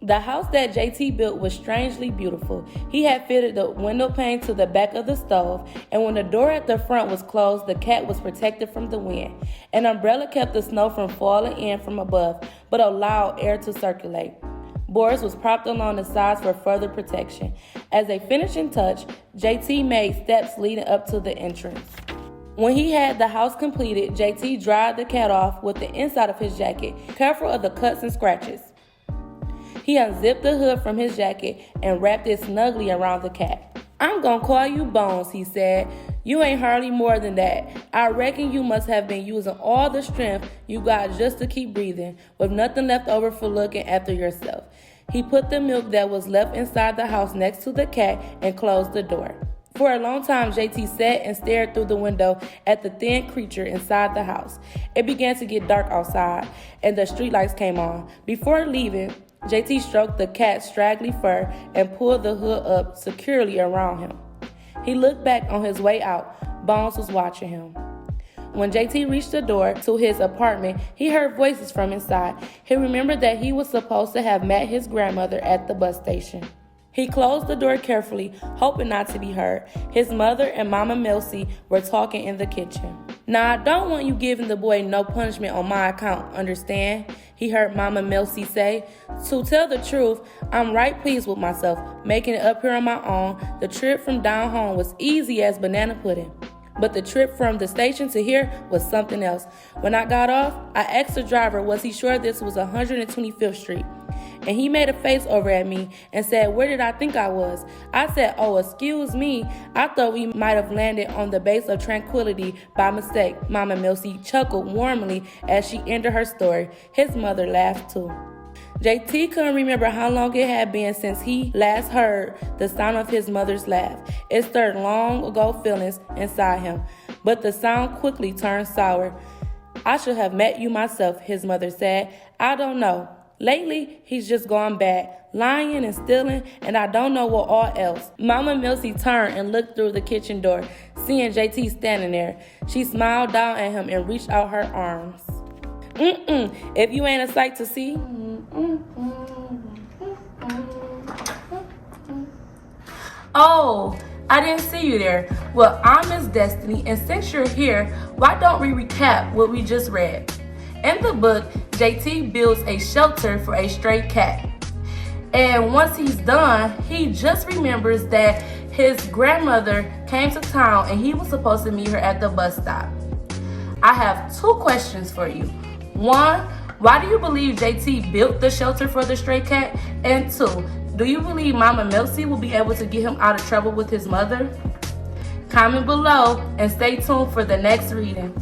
The house that JT built was strangely beautiful. He had fitted the window pane to the back of the stove, and when the door at the front was closed, the cat was protected from the wind. An umbrella kept the snow from falling in from above, but allowed air to circulate. Boards was propped along the sides for further protection. As a finishing touch, JT made steps leading up to the entrance. When he had the house completed, JT dried the cat off with the inside of his jacket, careful of the cuts and scratches. He unzipped the hood from his jacket and wrapped it snugly around the cat. "I'm gonna call you Bones," he said. "You ain't hardly more than that. I reckon you must have been using all the strength you got just to keep breathing, with nothing left over for looking after yourself." He put the milk that was left inside the house next to the cat and closed the door. For a long time, JT sat and stared through the window at the thin creature inside the house. It began to get dark outside, and the streetlights came on. Before leaving, JT stroked the cat's straggly fur and pulled the hood up securely around him. He looked back on his way out. Bones was watching him. When JT reached the door to his apartment, he heard voices from inside. He remembered that he was supposed to have met his grandmother at the bus station. He closed the door carefully, hoping not to be heard. His mother and Mama Milsey were talking in the kitchen. "Now, I don't want you giving the boy no punishment on my account, understand?" he heard Mama Milsey say. "To tell the truth, I'm right pleased with myself, making it up here on my own. The trip from down home was easy as banana pudding. But the trip from the station to here was something else. When I got off, I asked the driver, was he sure this was 125th Street? And he made a face over at me and said, where did I think I was? I said, oh, excuse me. I thought we might have landed on the base of Tranquility by mistake." Mama Milsey chuckled warmly as she ended her story. His mother laughed too. JT couldn't remember how long it had been since he last heard the sound of his mother's laugh. It stirred long ago feelings inside him, but the sound quickly turned sour. "I should have met you myself," his mother said. "I don't know. Lately, he's just gone bad, lying and stealing, and I don't know what all else." Mama Milsey turned and looked through the kitchen door, seeing JT standing there. She smiled down at him and reached out her arms. If you ain't a sight to see." "Oh, I didn't see you there. Well, I'm Miss Destiny, and since you're here, why don't we recap what we just read?" In the book, JT builds a shelter for a stray cat. And once he's done, he just remembers that his grandmother came to town and he was supposed to meet her at the bus stop. I have 2 questions for you. 1, why do you believe JT built the shelter for the stray cat? And 2, do you believe Mama Milsey will be able to get him out of trouble with his mother? Comment below and stay tuned for the next reading.